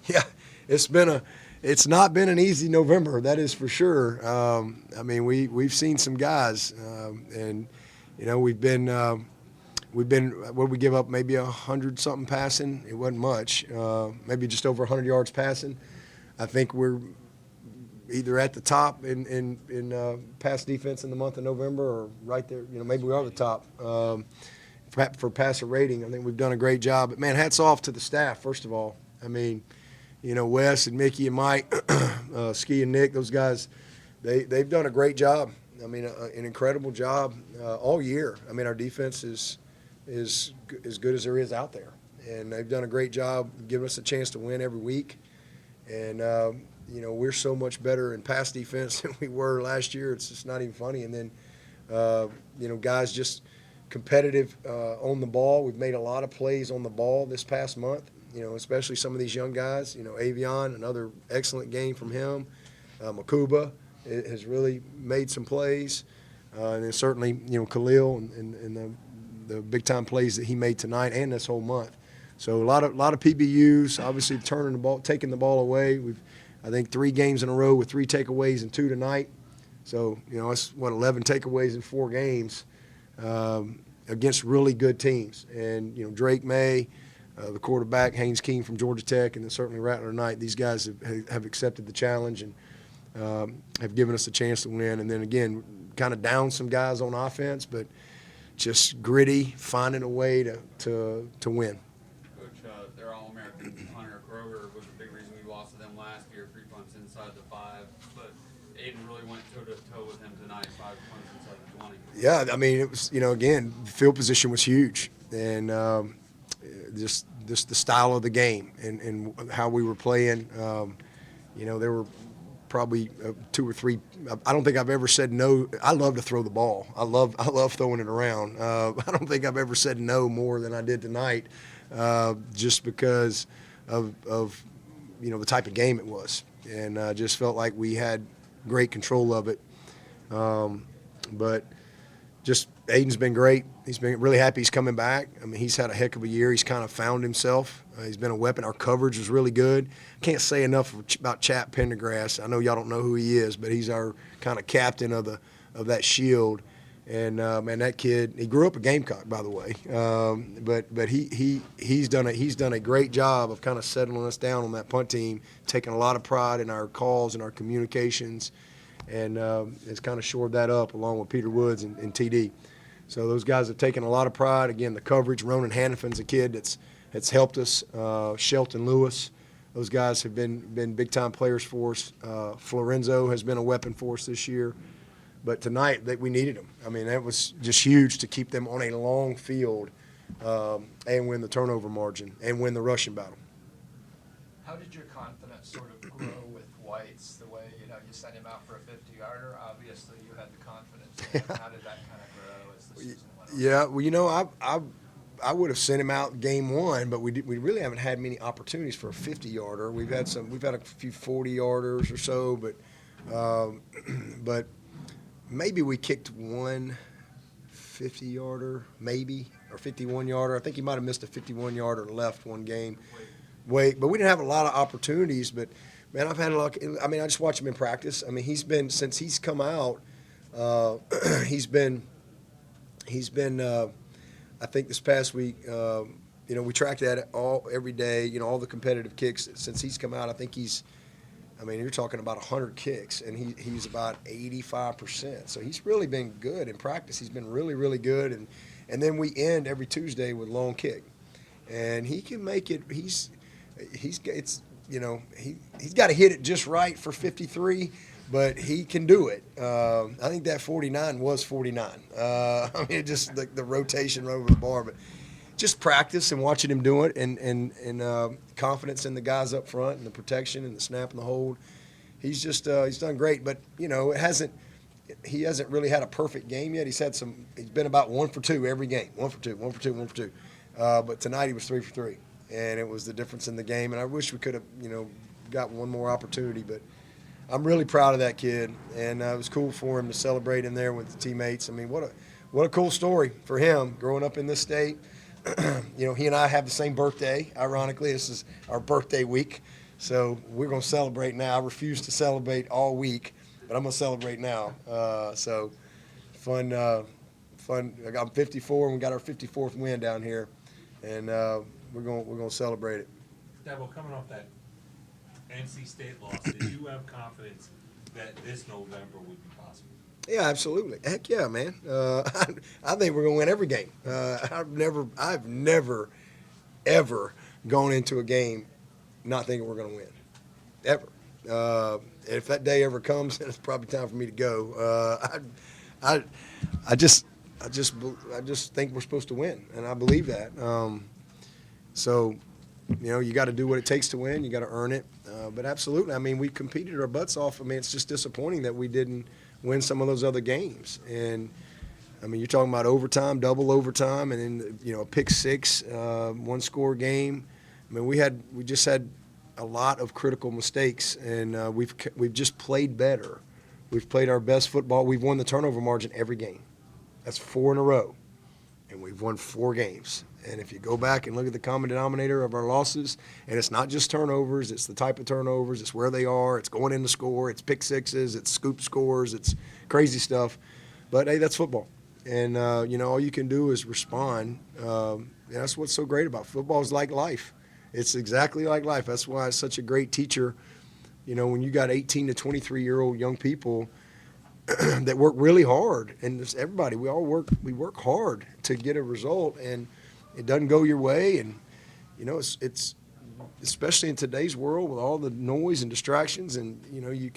Yeah, it's not been an easy November, that is for sure. I mean, we've seen some guys, and we've been what did we give up, maybe 100 something passing. It wasn't much, maybe just over 100 yards passing. I think we're either at the top in pass defense in the month of November, or right there. Maybe we are the top. For passer rating, I think we've done a great job. But, man, hats off to the staff, first of all. I mean, Wes and Mickey and Mike, Ski and Nick, those guys, they've done a great job. I mean, an incredible job all year. I mean, our defense is as good as there is out there. And they've done a great job giving us a chance to win every week. And, we're so much better in pass defense than we were last year. It's just not even funny. And then, guys just – competitive on the ball. We've made a lot of plays on the ball this past month, especially some of these young guys. Avion, another excellent game from him. Makuba has really made some plays. And then certainly, Khalil and the big-time plays that he made tonight and this whole month. So a lot of PBUs, obviously taking the ball away. We've, I think, 3 games in a row with 3 takeaways and 2 tonight. So, that's, 11 takeaways in 4 games. Against really good teams. And, Drake May, the quarterback, Haynes King from Georgia Tech, and then certainly Rattler Knight, these guys have accepted the challenge and have given us a chance to win. And then, again, kind of down some guys on offense, but just gritty, finding a way to win. Coach, they're All-American. Hunter Kroger was a big reason we lost to them last year, 3 punts inside the 5. But Aiden really went toe-to-toe with him tonight, 5 punts inside the 20. Yeah, I mean, it was, again, field position was huge. And just the style of the game and how we were playing. There were probably 2 or 3. I don't think I've ever said no. I love to throw the ball. I love throwing it around. I don't think I've ever said no more than I did tonight, just because of the type of game it was. And I just felt like we had great control of it. But just Aiden's been great. He's been really happy he's coming back. I mean, he's had a heck of a year. He's kind of found himself. He's been a weapon. Our coverage was really good. Can't say enough about Chap Pendergrass. I know y'all don't know who he is, but he's our kind of captain of that shield. And man, that kid, he grew up a Gamecock, by the way. But he's done a great job of kind of settling us down on that punt team, taking a lot of pride in our calls and our communications, and has kind of shored that up along with Peter Woods and TD. So those guys have taken a lot of pride. Again, the coverage. Ronan Hannafin's a kid that's helped us. Shelton Lewis, those guys have been big-time players for us. Florenzo has been a weapon for us this year. But tonight, we needed them. I mean, that was just huge to keep them on a long field and win the turnover margin and win the rushing battle. How did your confidence sort of grow with Whites, the way, you sent him out for a 50-yarder? Obviously, you had the confidence in him. How did that kind of grow as the season went on? Yeah, well, I would have sent him out game 1, but we really haven't had many opportunities for a 50-yarder. We've had a few 40-yarders or so, but maybe we kicked one 50-yarder, maybe, or 51-yarder. I think he might have missed a 51-yarder left one game. But we didn't have a lot of opportunities. But, man, I've had a lot. I mean, I just watch him in practice. I mean, since he's come out, he's been. I think this past week, we tracked that every day. All the competitive kicks since he's come out. I think you're talking about 100 kicks, and he's about 85%. So he's really been good in practice. He's been really, really good. And then we end every Tuesday with long kick, and he can make it. He's got to hit it just right for 53, but he can do it. I think that 49 was 49. I mean, just the rotation right over the bar, but just practice and watching him do it, and confidence in the guys up front and the protection and the snap and the hold. He's done great, but he hasn't really had a perfect game yet. He's been about 1 for 2 every game, 1 for 2, 1 for 2, 1 for 2. But tonight he was 3 for 3, and it was the difference in the game. And I wish we could have got one more opportunity, but I'm really proud of that kid, and it was cool for him to celebrate in there with the teammates. I mean, what a cool story for him growing up in this state. He and I have the same birthday. Ironically, this is our birthday week. So we're going to celebrate now. I refuse to celebrate all week, but I'm going to celebrate now. So fun. I'm 54, and we got our 54th win down here, and we're going to celebrate it. Dabo, coming off that NC State loss, did you have confidence that this November would be possible? Yeah, absolutely. Heck yeah, man. I think we're going to win every game. I've never, ever gone into a game not thinking we're going to win, ever. If that day ever comes, then it's probably time for me to go. I just think we're supposed to win, and I believe that. So, you got to do what it takes to win. You got to earn it. But absolutely, I mean, we competed our butts off. I mean, it's just disappointing that we didn't win some of those other games. And I mean, you're talking about overtime, double overtime, and then a pick six, one-score game. I mean, we just had a lot of critical mistakes, and we've just played better. We've played our best football. We've won the turnover margin every game. That's 4 in a row, and we've won 4 games. And if you go back and look at the common denominator of our losses, and it's not just turnovers, it's the type of turnovers, it's where they are, it's going in to score, it's pick sixes, it's scoop scores, it's crazy stuff. But, hey, that's football. And, all you can do is respond. And that's what's so great about football. Is like life. It's exactly like life. That's why it's such a great teacher. When you got 18 to 23-year-old young people that work really hard, and it's everybody, we work hard to get a result, and it doesn't go your way. And, it's especially in today's world with all the noise and distractions, and, you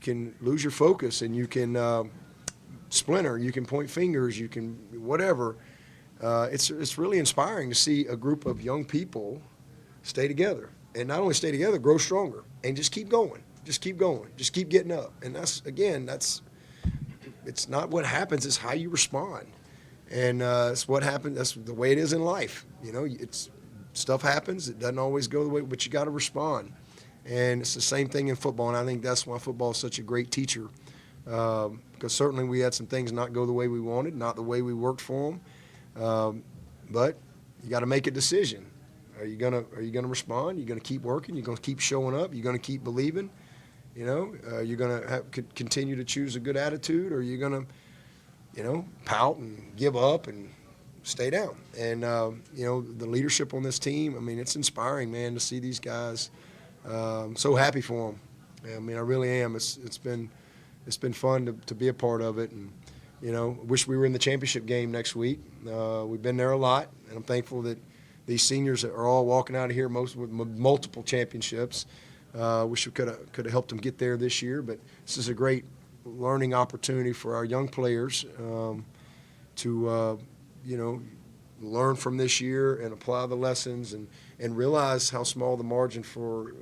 can lose your focus, and you can splinter, you can point fingers, you can whatever. It's really inspiring to see a group of young people stay together, and not only stay together, grow stronger, and just keep going, just keep getting up. And it's not what happens, it's how you respond. And it's what happens. That's the way it is in life. Stuff happens. It doesn't always go the way, but you got to respond. And it's the same thing in football. And I think that's why football is such a great teacher. Because certainly we had some things not go the way we wanted, not the way we worked for them. But you got to make a decision. Are you gonna respond? You're gonna keep working. You're gonna keep showing up. You're gonna keep believing. You're gonna continue to choose a good attitude, or you're gonna pout and give up and stay down. And, the leadership on this team, I mean, it's inspiring, man, to see these guys. I'm so happy for them. I mean, I really am. It's been fun to be a part of it. And, wish we were in the championship game next week. We've been there a lot, and I'm thankful that these seniors are all walking out of here with multiple championships. Wish we could have helped them get there this year, but this is a great learning opportunity for our young players to learn from this year and apply the lessons and realize how small the margin for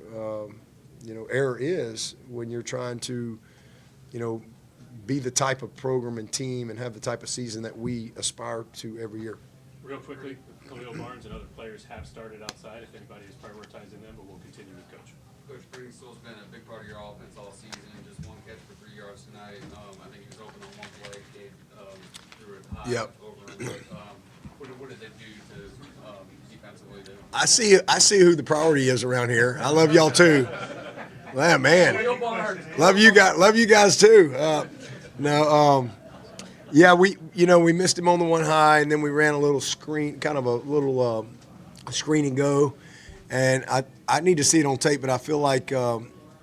error is when you're trying to be the type of program and team and have the type of season that we aspire to every year. Real quickly, Khalil Barnes and other players have started outside. If anybody is prioritizing them, but we'll continue with Coach. Coach Springstill's been a big part of your offense all season. Just one catch for 3 yards tonight. I think he was open on one play. Gave threw it high over him. What did they do to defensively? I see who the priority is around here. I love y'all too. Man, love you guys too. Yeah, we missed him on the one high, and then we ran a little screen, kind of a little screen and go. And I need to see it on tape, but I feel like I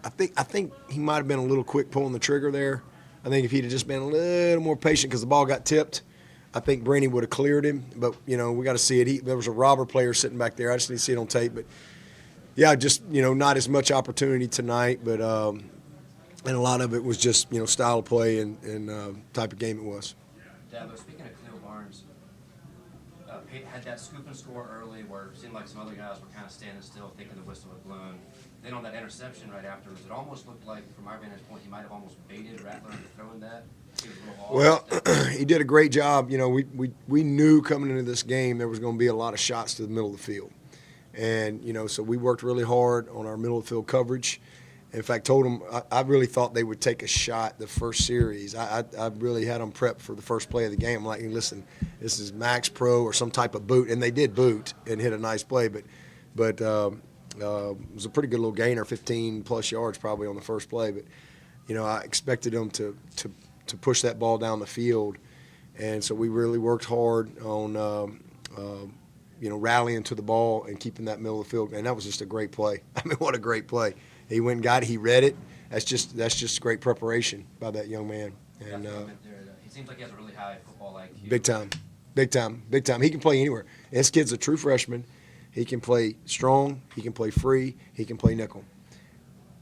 think he might have been a little quick pulling the trigger there. I think if he'd have just been a little more patient because the ball got tipped, I think Brainy would have cleared him. But we got to see it. There was a robber player sitting back there. I just need to see it on tape. But yeah, just not as much opportunity tonight, but and a lot of it was just style of play and type of game it was. Dabo, speaking of Khalil Barnes, had that scoop and score early where it seemed like some other guys were kind of standing still thinking the whistle had blown. Then on that interception right afterwards, it almost looked like, from our vantage point, he might have almost baited Rattler into throwing that. He was a little off. Well, he did a great job. We knew coming into this game there was going to be a lot of shots to the middle of the field. And, so we worked really hard on our middle of the field coverage. In fact, told them I really thought they would take a shot the first series. I really had them prepped for the first play of the game. I'm like, listen, this is Max Pro or some type of boot. And they did boot and hit a nice play. But It was a pretty good little gainer, 15-plus yards probably on the first play. But, I expected him to push that ball down the field. And so we really worked hard on, rallying to the ball and keeping that middle of the field. And that was just a great play. I mean, what a great play. He went and got it. He read it. That's just great preparation by that young man. And He seems like he has a really high football IQ. big time. He can play anywhere. This kid's a true freshman. He can play strong. He can play free. He can play nickel.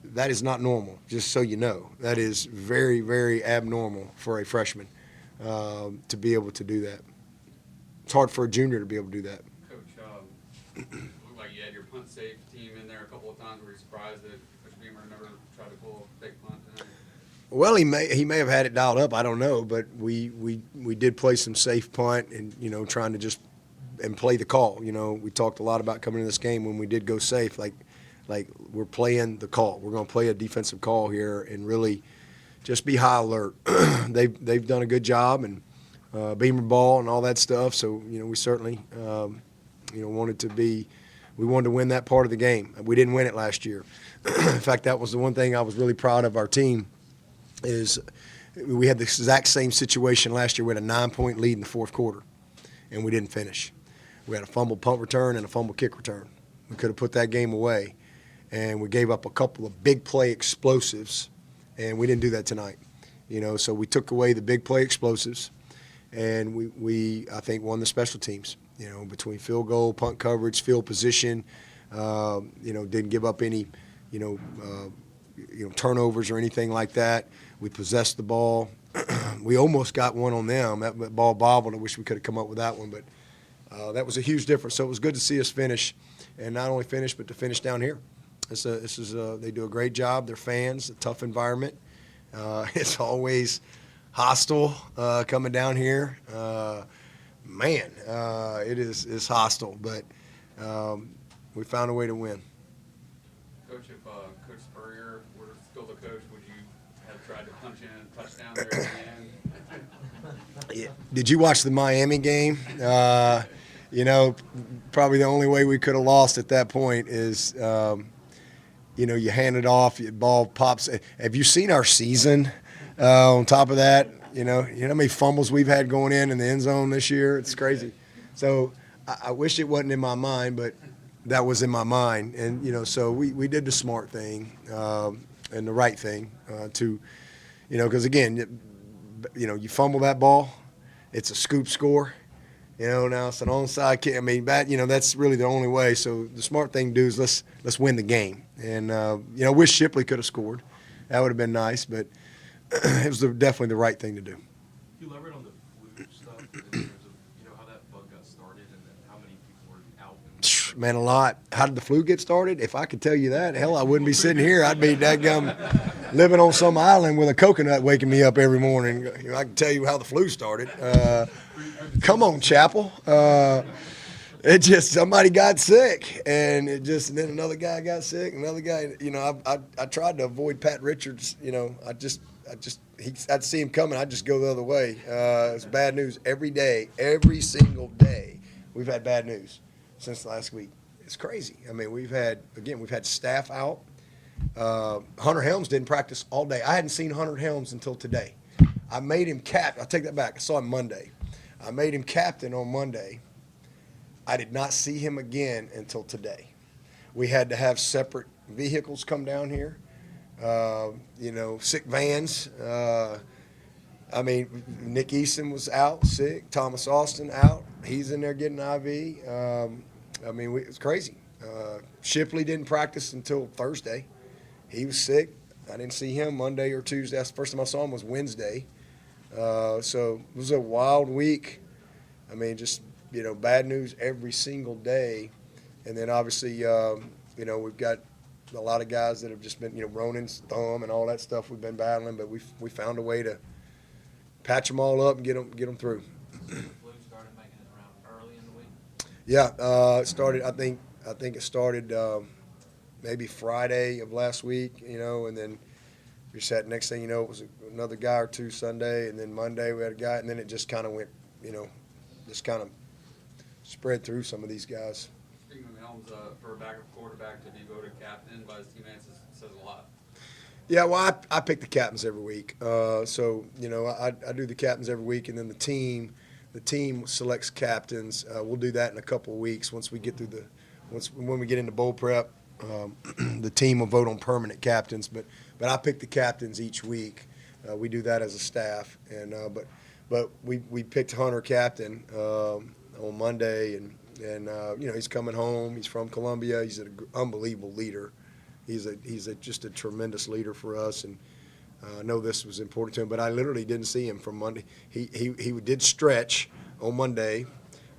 That is not normal, just so you know. That is very, very abnormal for a freshman to be able to do that. It's hard for a junior to be able to do that. Coach, looked like you had your punt safe team in there a couple of times. Were you surprised that Coach Beamer never tried to pull a big punt tonight? Well, he may have had it dialed up. I don't know, but we did play some safe punt and trying to just and play the call. We talked a lot about coming into this game when we did go safe, like we're playing the call. We're going to play a defensive call here and really just be high alert. They've done a good job and Beamer ball and all that stuff. So we certainly wanted to win that part of the game. We didn't win it last year. In fact, that was the one thing I was really proud of our team. Is we had the exact same situation last year. We had a 9-point lead in the fourth quarter, and we didn't finish. We had a fumble punt return and a fumble kick return. We could have put that game away, and we gave up a couple of big play explosives, and we didn't do that tonight. So we took away the big play explosives, and we I think won the special teams. Between field goal, punt coverage, field position, didn't give up any, turnovers or anything like that. We possessed the ball. We almost got one on them. That ball bobbled. I wish we could have come up with that one, but that was a huge difference. So it was good to see us finish, and not only finish, but to finish down here. They do a great job. They're fans, a tough environment. It's always hostile coming down here. It's hostile, but we found a way to win. Coach, if Coach Spurrier were still the coach, would you have tried to punch in a touchdown there at the end? Yeah. Did you watch the Miami game? Probably the only way we could have lost at that point is, you hand it off, your ball pops. Have you seen our season? On top of that, you know how many fumbles we've had going in the end zone this year? It's crazy. So I wish it wasn't in my mind, but that was in my mind. And, so we did the smart thing and the right thing because, again, you fumble that ball, it's a scoop score. Now it's an onside kick. I mean, that's really the only way. So the smart thing to do is let's win the game. And, wish Shipley could have scored. That would have been nice, but it was definitely the right thing to do. You elaborate on the flu stuff in terms of, how that bug got started and then how many people were out? Man, a lot. How did the flu get started? If I could tell you that, hell, I wouldn't be sitting here. I'd be dadgum living on some island with a coconut waking me up every morning. I can tell you how the flu started. Come on, Chapel. It just somebody got sick, and then another guy got sick. Another guy, I tried to avoid Pat Richards. I'd see him coming. I'd just go the other way. It's bad news every day, every single day. We've had bad news since last week. It's crazy. I mean, we've had staff out. Hunter Helms didn't practice all day. I hadn't seen Hunter Helms until today. I made him I'll take that back. I saw him Monday. I made him captain on Monday. I did not see him again until today. We had to have separate vehicles come down here, sick vans. Nick Easton was out sick. Thomas Austin out. He's in there getting IV. It's crazy. Shipley didn't practice until Thursday. He was sick. I didn't see him Monday or Tuesday. That's the first time I saw him was Wednesday. So it was a wild week. Bad news every single day. And then obviously, we've got a lot of guys that have just been, Ronan's thumb and all that stuff we've been battling, but we found a way to patch them all up and get them through. The flu started making it around early in the week? Yeah, it started, I think it started maybe Friday of last week, and then we sat, next thing you know, it was another guy or two Sunday, and then Monday we had a guy, and then it just kind of went, just kind of spread through some of these guys. Speaking of Helms, for a backup quarterback to be voted captain by his teammates says a lot. Yeah, well, I pick the captains every week. So you know, I do the captains every week, and then the team selects captains. We'll do that in a couple of weeks once we get through when we get into bowl prep. The team will vote on permanent captains, but I pick the captains each week. We do that as a staff, and but we picked Hunter captain on Monday, and you know, he's coming home. He's from Columbia. He's an unbelievable leader. He's just a tremendous leader for us, and I know this was important to him. But I literally didn't see him from Monday. He did stretch on Monday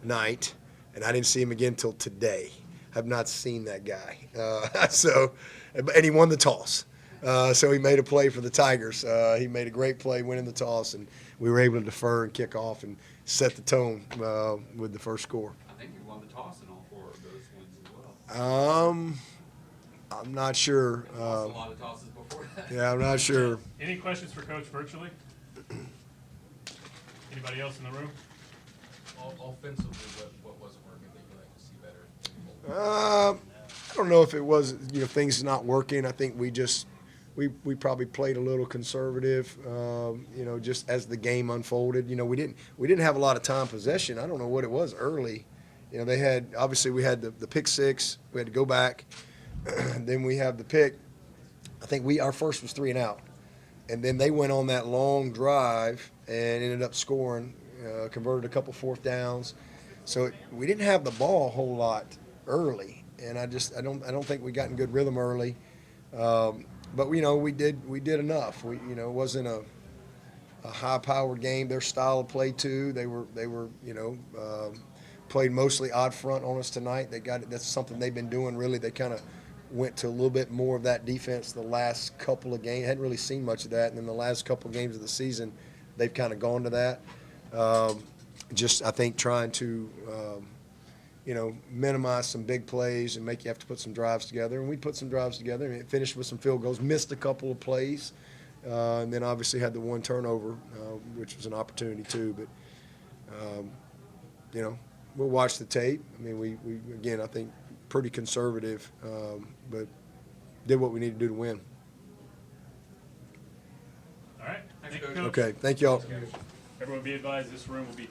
night, and I didn't see him again till today. Have not seen that guy. And he won the toss. So he made a play for the Tigers. He made a great play winning the toss, and we were able to defer and kick off and set the tone with the first score. I think you won the toss in all 4 of those wins as well. I'm not sure. You lost a lot of tosses before that. Yeah, I'm not sure. Any questions for Coach virtually? Anybody else in the room? Offensively, what wasn't working that you'd like to see better? I don't know if it was, you know, things not working. I think we probably played a little conservative, you know, just as the game unfolded. You know, we didn't have a lot of time possession. I don't know what it was early. You know, we had the pick six. We had to go back. Then we have the pick. I think our first was 3 and out, and then they went on that long drive and ended up scoring, converted a couple 4th downs. So we didn't have the ball a whole lot early, and I don't think we got in good rhythm early. But you know, we did enough. You know, it wasn't a high-powered game. Their style of play too. They were you know, played mostly odd front on us tonight. That's something they've been doing really. They kind of went to a little bit more of that defense the last couple of games. Hadn't really seen much of that, and then the last couple of games of the season, they've kind of gone to that. Just I think trying to you know, minimize some big plays and make you have to put some drives together. And we put some drives together, and it finished with some field goals. Missed a couple of plays, and then obviously had the 1 turnover, which was an opportunity too. But you know, we'll watch the tape. I mean, we again, I think pretty conservative, but did what we needed to do to win. All right. Thanks, Thank you, Coach. Coach. Okay, thank y'all. Everyone be advised, this room will be